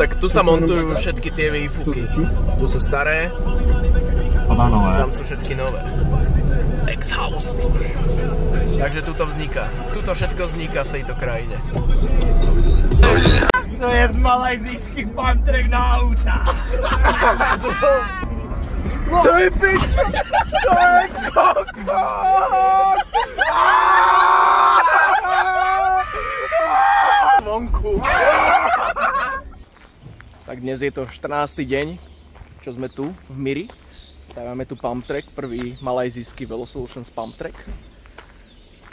tak tu sa montujú všetky tie výfuky. Tu sú staré. Tam sú všetky nové. Exhaust. Takže tuto vzniká. Tuto všetko vzniká v tejto krajine. To je z malajzijských pamtrek na auta. To je pič! To je kokot! Vonku. Tak dnes je to 14. deň, čo sme tu v Miri. Stávame tu pump track, prvý malajzijský Velosolutions pump track.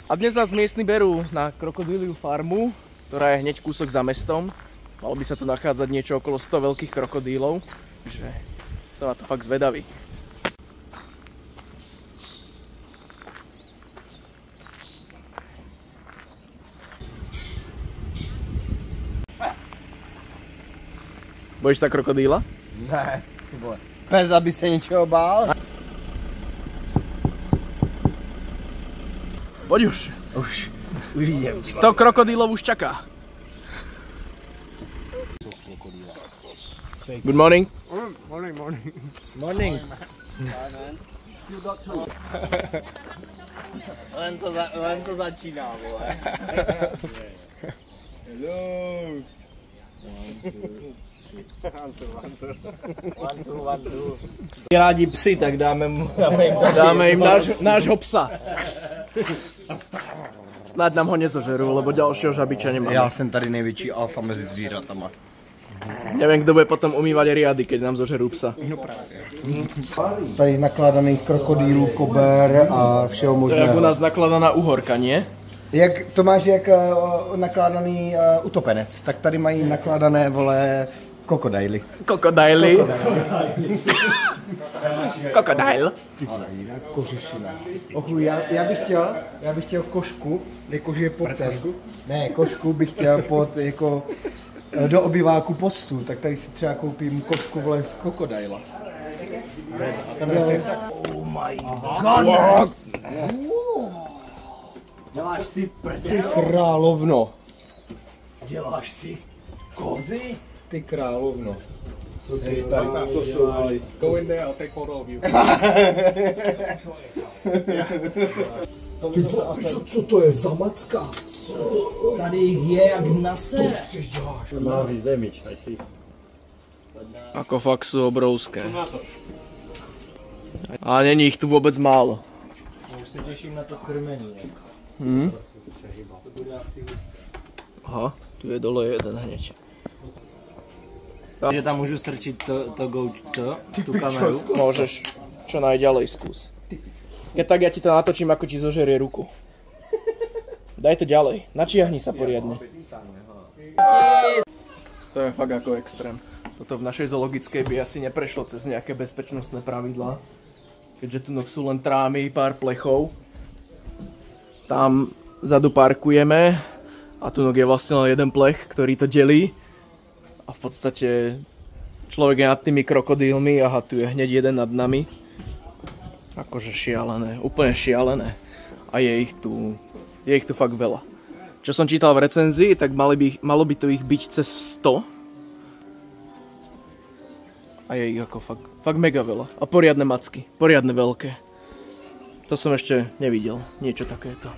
A dnes nás miestni berú na krokodíliu farmu, ktorá je hneď kúsok za mestom. Malo by sa tu nachádzať niečo okolo 100 veľkých krokodílov, takže som na to fakt zvedavý. Bojíš sa krokodíla? Ne, pes, aby sa niečoho bál. Poď už. Už idem. 100 krokodílov už čaká. Good morning. Morning. Len to začíná, vole. Hello. One, two. Rádi psy, tak dáme im nášho psa. Snad nám ho nezožerú, lebo ďalšieho žabiča nemáme. Já jsem tady největší alfa mezi zvířatama. Neviem, kto bude potom umývať riady, keď nám zožerú psa. No právě. Z tady nakládaných krokodýlů, kober a všeho To možného. je jak u nás nakladaná uhorka, nie? Jak to máš jak nakládaný utopenec, tak tady mají nakládané, vole, krokodýly. Krokodýly. Krokodýl. Ale jinak kožešina. Ochu, já bych chtěl košku, jakože je pod ten. Ne, košku bych chtěl pod, jako do obyváku pod stůl, tak tady si třeba koupím košku, vole, z krokodýla. A tam ještě tak. Oh my god. Děláš si Ty královno. Děláš si kozy? Ty královno. To jsou ali. Go in there, I'll take photo of you. Co to je za macka? Tady jich je jak na sere. Má víc damage, I see. Ako fakt sú obrovské. A není ich tu vôbec málo. Už se těším na to krmení. Aha, tu je dole jeden hneď. Že tam můžu strčit tu kameru? Môžeš. Čo najďalej skús. Keď tak ja ti to natočím, ako ti zožerie ruku. Daj to ďalej. Načiahni sa poriadne. To je fakt ako extrém. Toto v našej zoologickej by asi neprešlo cez nejaké bezpečnostné pravidlá. Keďže tu sú len trámy, pár plechov. Tam vzadu parkujeme a tu je vlastne len jeden plech, ktorý to delí. A v podstate človek je nad tými krokodílmi, aha, tu je hneď jeden nad nami. Akože šialené, úplne šialené. A je ich tu fakt veľa. Čo som čítal v recenzii, tak malo by to ich byť cez 100. A je ich ako fakt mega veľa. A poriadne macky, poriadne veľké. To som ešte nevidel, niečo takéto.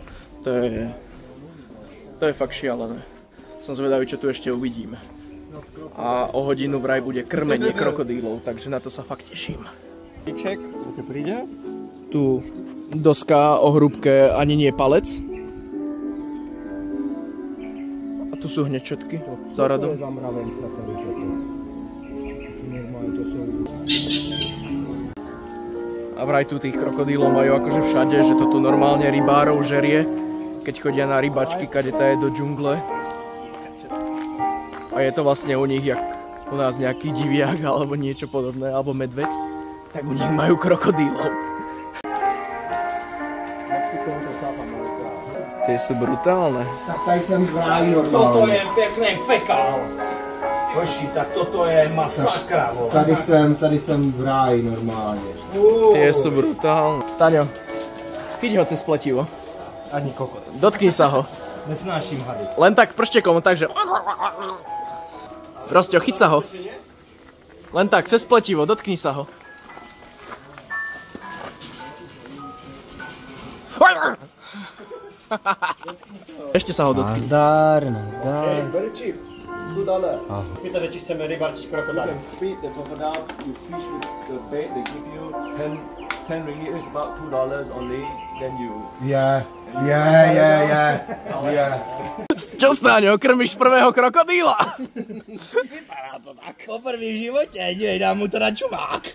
To je fakt šialené. Som zvedavý, čo tu ešte uvidíme. A o hodinu vraj bude krmenie krokodílov, takže na to sa fakt teším. Ček, keď príde? Tu doska o hrúbke ani nie palec. A tu sú hneď všetky za radom. A vraj tu tých krokodílov majú akože všade, že to tu normálne rybárov žerie, keď chodia na rybačky, kade je do džungle. A je to vlastne u nich, jak u nás nejaký diviak alebo niečo podobné, alebo medveď, tak u nich majú krokodílov. Tie sú brutálne. Tak tady jsem v ráji normálně. Toto je pekný fekál. Hoši, tak toto je masakra, vole. Tady jsem v ráji normálně. Tie sú brutálne. Staňo, chyť ho cez pletivo. Ani kokot. Dotkni sa ho. Nesnáším hady. Len tak prštekom, takže... Rosťo, chyť sa ho. Len tak, cez pletivo, dotkni sa ho. Ešte sa ho dotkni. Nazdar, nazdar. Very cheap. $2. Pýta, že či chceme rybarčiť krokodál. You can feed the crocodile, you fish with the bait, they give you 10 ringgit, it's about $2 only, then you... Yeah. Čo Stáňo, krmiš prvého krokodýla? Vypadá to tak. Poprvý v živote, dám mu to na čumák.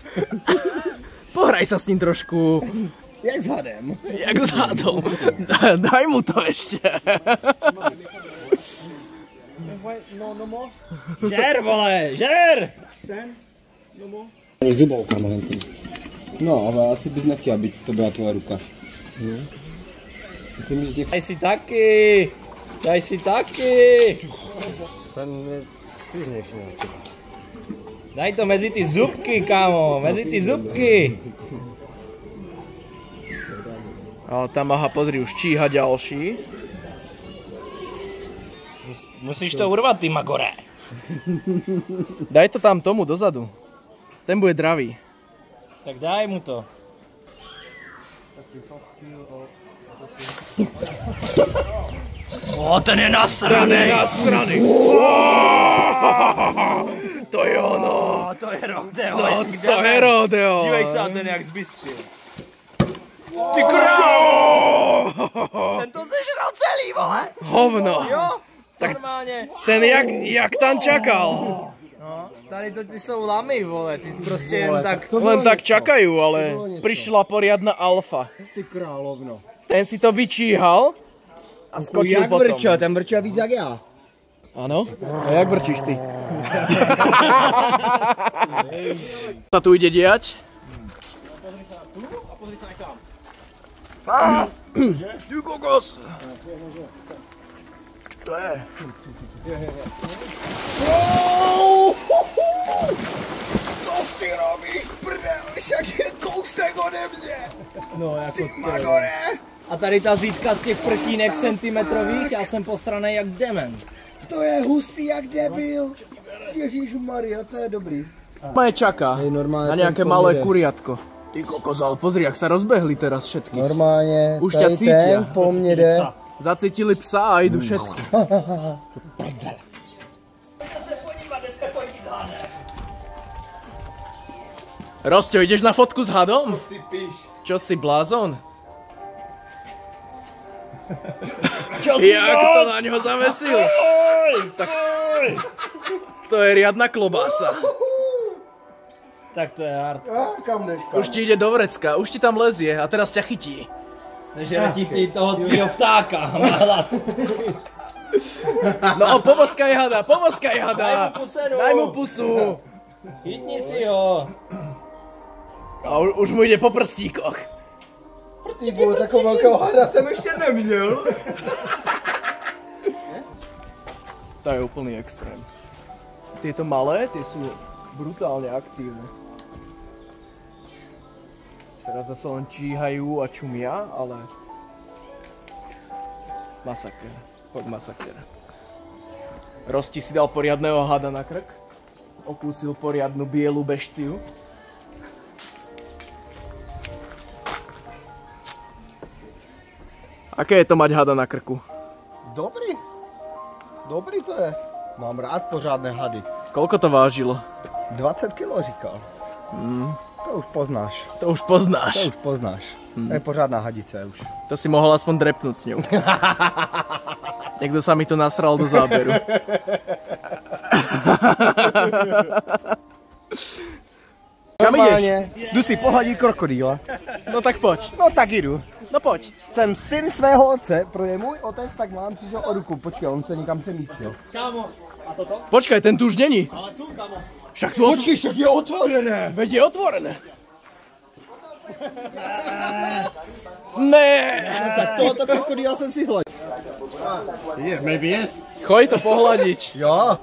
Pohraj sa s ním trošku. Jak s hadem. Jak s hadom. Daj mu to ešte. Žer, vole, žer! Zubou, kamaráti. No, ale asi bys nechtěl, aby to byla tvoje ruka. Myslím, že Daj si taky! Daj si taky! ten je týžnější. Daj to mezi ty zubky, kámo, mezi ty zubky! Ale tam, aha, pozri, už číha ďalší. Musíš to urvat, ty magore. Daj to tam tomu dozadu. Ten bude dravý. Tak daj mu to. O, ten je nasranej! Nasraný. To je ono. O, to je rodeo. No, to je rodeo. Dívej se na ten, jak zbystřil. Ty krávo! Ten to zežral celý, vole! Hovno. Jo? Tak normálně. Ten jak tam čakal. No, tady to ty jsou lamy, vole, ty jsi prostě jen tak... Len tak čakajú, ale prišla poriadna alfa. Ty královno. Ten si to vyčíhal a skočil Jak potom. vrčel, ten vrčel víc jak já. Ano? A jak vrčíš ty? Sa tu ide diať? Pozri sa tu a pozri sa aj tam. Ty kokos! Čo to je? To si robíš prdel, však je kousek ode mě. No, jako Ty magore. A tady ta zítka z těch prkínek centimetrových, já jsem posranej jak dement. To je hustý jak debil. Ježišmarja, to je dobrý. Moje čaká normálne na nejaké ten malé pomere. kuriatko. Ty kokos, ale pozri, jak sa rozbehli teraz všetky. Normálně, Už ťa tady cítia. ten po mně jde. Zacítili psa a idú všetky. Rosťo, ideš na fotku s hadom? Čo si, blázon? Čo si Jak to na ňo zavesil? Tak to je riadna klobása. Tak to je hard. Kam jdeš? Už ti ide do vrecka, už ti tam lezie a teraz ťa chytí. Sežere ti ty toho tvýho vtáka. No, poboskaj hada, poboskaj hada. Daj mu pusenu. Daj mu pusu. Chytni si ho. A už mu ide po prstíkoch. Ty vole, takového velkého hada jsem ještě neměl. To je úplný extrém. Tieto malé, tie sú brutálne aktívne. Teraz zase len číhajú a čumia, ale... Masaker. Fakt masaker. Rosti si dal poriadného hada na krk. Okúsil poriadnu bielu beštiu. Aké je to mať hada na krku? Dobrý. Dobrý to je. Mám rád pořádné hady. Koľko to vážilo? 20 kilo říkal. To už poznáš. To už poznáš. To už poznáš. To je pořádná hadice už. To si mohol aspoň drepnúť s ňou. Niekto sa mi to nasral do záberu. Kam ideš? Jdu si pohladit krokodýla. No tak poď. No tak jdu. No poď. Jsem syn svého otce, protože můj otec tak mám přišel o ruku. Počkej, on se někam přemístil. Počkaj, ten tu už není. Ale tu, kamo. Však tu Počkej, však je otvorené. Veď je otvorené. Ne. Tak tohoto krokodýla jsem si hladil. Yeah, maybe yes. Choj to pohľadiť. Jo.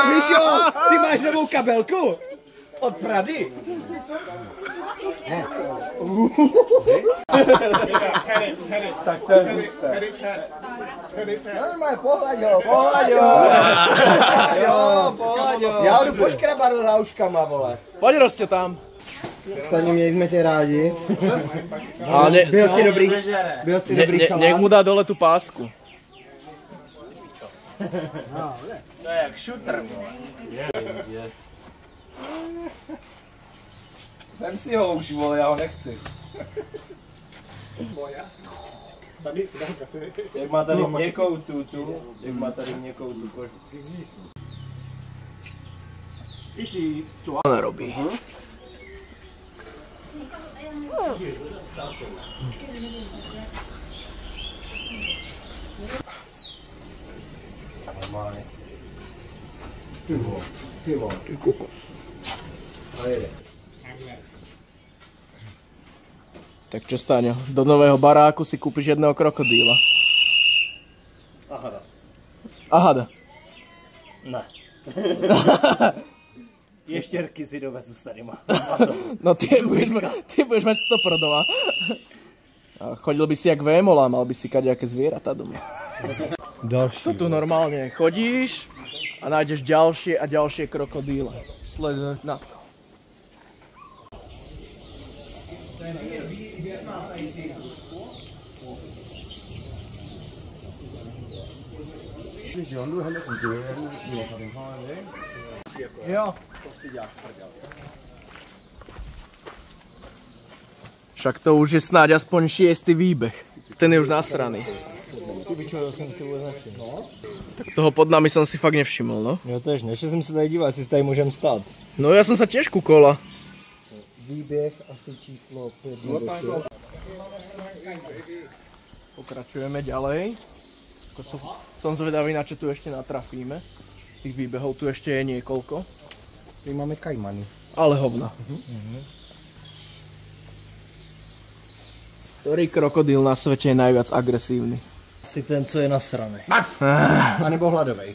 Míšo, ty máš novou kabelku? Od Prady? Ne. Tak to je husté. Normálně, pohlaď ho. Já jdu poškrabat do záuškama, vole. Pojď Rostě tam. Ostatně měli jsme tě rádi. Ale Byl jsi dobrý. Byl jsi dobrý nech chalán. mu dá dole tu pásku. To je jak šutr, vole. Vem si ho už, vole, já ho nechci. Jak má tady měkkou tutu, kožu. To nerobí. Ty kokos. Tak čo, Stáňo, do nového baráku si kúpiš jedného krokodýla. A hada. Ne. Ještěrky si dovezu s tadyma. No ty budeš mať 100 prdova. A chodil by si jak vémola, mal by si kadejaké zvieratá doma. Další. To tu normálne chodíš a nájdeš ďalšie a ďalšie krokodýle. Sleduj na to. Jo. Však to už je snáď aspoň 6. výbeh. Ten je už nasraný. Tak toho pod nami som si fakt nevšimol, no. Jo, tež, než jsem se tady díval, jestli si tady můžem stát. No ja som sa tiež kúkola. Výběh asi číslo 5. Pokračujeme ďalej. Som zvedavý, na čo tu ešte natrafíme. Tých výbehov tu ešte je niekoľko. Tady máme kajmany. Ale hovna. Ktorý krokodýl na svete je najviac agresívny? Asi ten, co je nasraný. A nebo hladovej.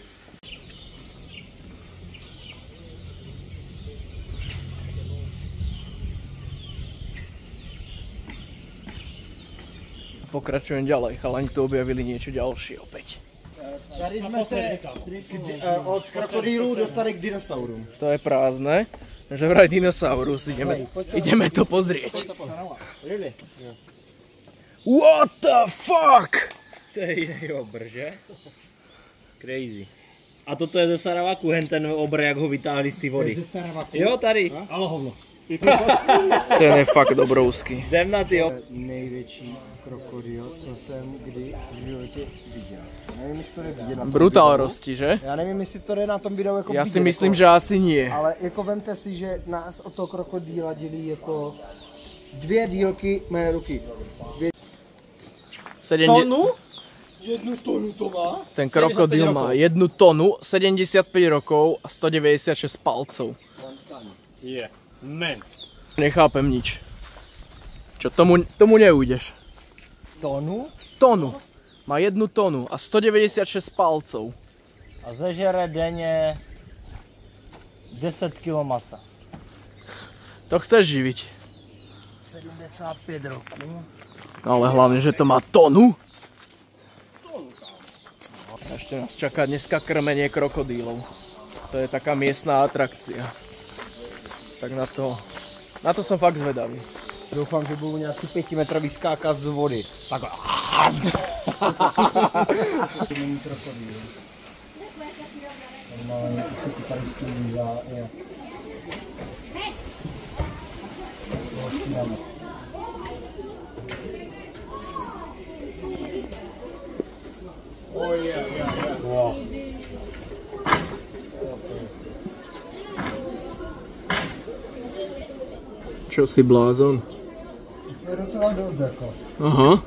Pokračujem ďalej, chalani tu objavili niečo ďalšie opäť. Tady jsme se od krokodýlů dostali k dinosaurům. To je prázdne, že vraj dinosaurus, ideme to pozrieť. What the fuck? To je jo, brže. Crazy. A toto je ze Saravaku, hen ten obr, jak ho vytáhli z té vody. Ze Saravaku? Jo, tady. Ale hovno. Ten je fakt dobrovský. Jdem na ty. Největší krokodýl, co jsem kdy v životě viděl. Nevím, jestli to jde vidět na tom Brutálnosti, že? videu. Já nevím, jestli to jde na tom videu jako Ja vidět, si myslím, jako, že asi nie. ale jako vemte si, že nás od toho krokodýla dělí jako 2 dílky mé ruky. Tonu? 1 tonu to má? Ten krokodýl má 1 tonu, 75 rokov a 196 palcov. Je. Men. Nechápem nič. Čo, tomu neujdeš? Tonu? Tonu. Má 1 tonu a 196 palcov. A zežere denně 10 kg masa. To chceš živiť. 75 rokov. Ale hlavne, že to má tonu. Ešte nás čaká dneska krmenie krokodílov. To je taká miestna atrakcia. Tak na to som fakt zvedavý. Doufám, že budou nějaký 5metrový skákaz z vody. Takhle. Není krokodýl. Normálně už se tady snímí za nějak. Wow. Čo si blázon? To je docela dost jako. Aha.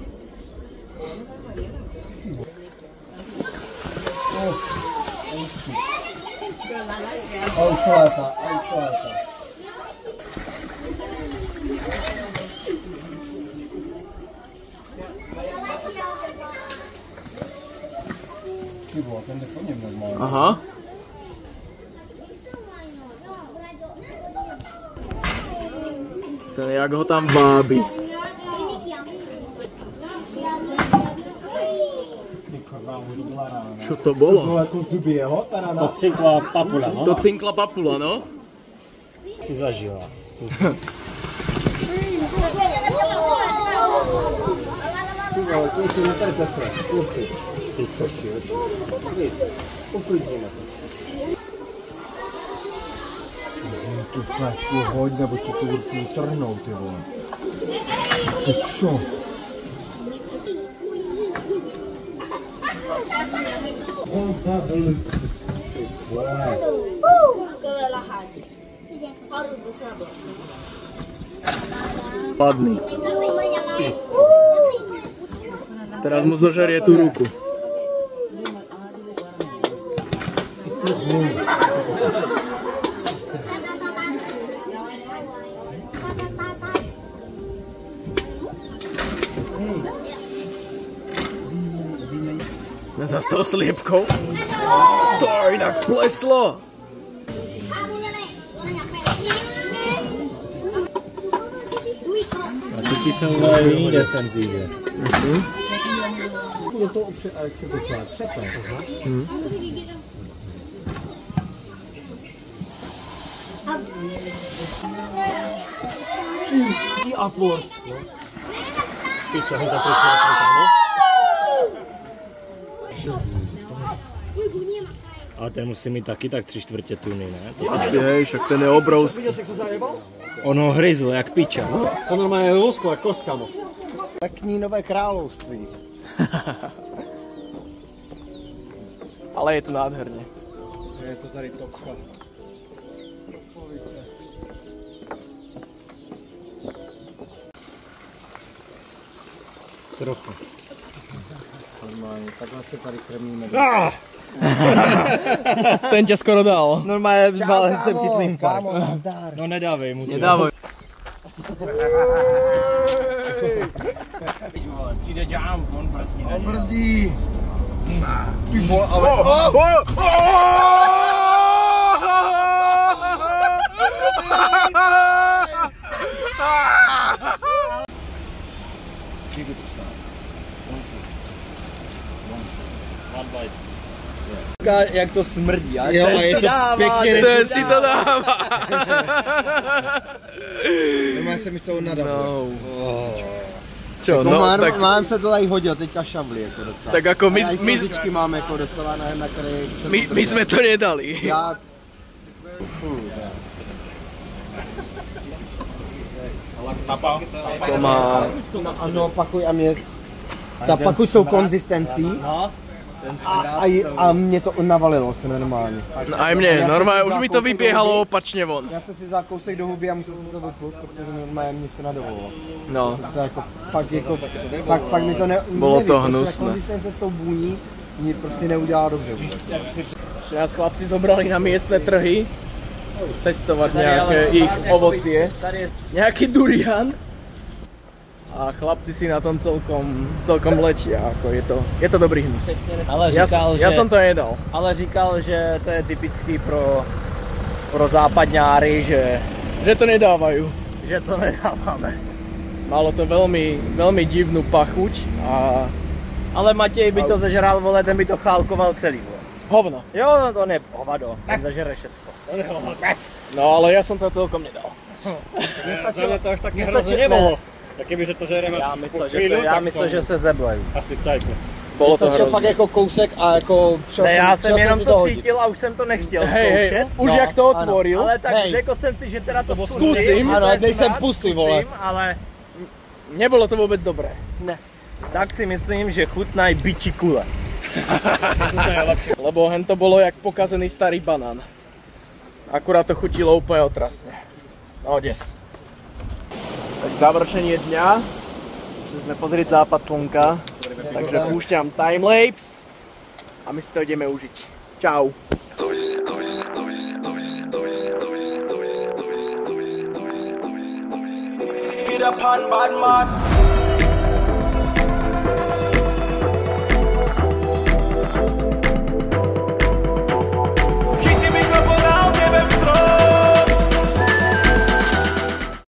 A už to léta, a už to léta. Ty vole, ten jde po něm normálně. Aha. Ten jak ho tam vábi. Čo to bolo? To cinkla papula, no? To cinkla papula, no? Si zažil vás. Tu flašku hoď, nebo ti tu ruku trhnou, ty vole. Ty čo? Padný. Teraz mu zožerie tú ruku. Za s tou sliepkou? To inak pleslo! A to ti jsou v jiný defenzívě. Do toho a jak se to celé třepe. A port. Pičo, hned to přišlo na ale ten musí mít taky tak 3/4 tuny, ne? Asi hej, však ten je obrovský. On ho hryzl jak piča. To normálně je lusko, jak kostkamo. Takní nové království. Ale je to nádherně. Je to tady topka. Trochu. Normálně, takhle se tady krmíme. Ten tě skoro dal. Normálně bál jsem ti tvým Kámo, nazdár. No nedávej mu to. Nedávoj. Přijde jump, on prostě On brzdí. Ty vole, ale... Jak to smrdí, ale Jo, ten je si to dává, pěkně, Ten si to dává. Normálně se mi z toho nadává. Čo, no, tak, Mám se to tady hodil, teďka šavli jako docela. tak jako my, A i slzičky máme jako docela na který... my jsme to nedali. Já... To má... Ano, pakuj a mě... Ta pakuj jsou konzistencí. A mě to navalilo se normálně. No a mě, normálně už mi to vyběhalo opačně von. Já jsem si vzal kousek do huby a musel jsem to vypnout, protože normálně mě se nadovolilo. No, To jako, fakt mi to Bylo nevím, to prostě hnusné. ta konzistence s tou vůní mě prostě neudělala dobře vůbec. nás chlapci zobrali na miestne trhy testovať nejaké ich ovocie. Nejaký durian. A chlapci si na tom celkom lečia, ako je to dobrý hnus. Ale říkal, ja som to jedal. Ale říkal, že to je typický pro západňáry, Že to nedávajú. že to nedáváme. Malo to veľmi divnú pachuť a... Ale Matěj by to zažral, vole, ten by to chálkoval celý, vole. Hovno. Jo, no to ne, hovado, ten zažere všecko. No ale ja som to celkom nedal. To až taky hrozně nemohlo. Taky by, že to žereme Já myslel, že se zeblejí. asi v cajku. Bolo to Točil fakt hrozné. jako kousek a jako... Ne, já jsem jenom si to hodit. cítil a už jsem to nechtěl Hej, zkoušet. už jak to otvoril. Ale tak Hej. řekl jsem si, že teda to zkusím. Ano, ten nejsem smrad pustý, vole. zkusím, ale Nebolo to vôbec dobré. ne. Tak si myslím, že chutnají bičí kule. Lebo hen to bolo jak pokazený starý banán. Akurát to chutilo úplne otrasne. No des. Tak završenie dňa. Šli sme pozrieť západ slnka. Takže púšťam timelapse. A my si to ideme užiť. Čau. Get up on bad man.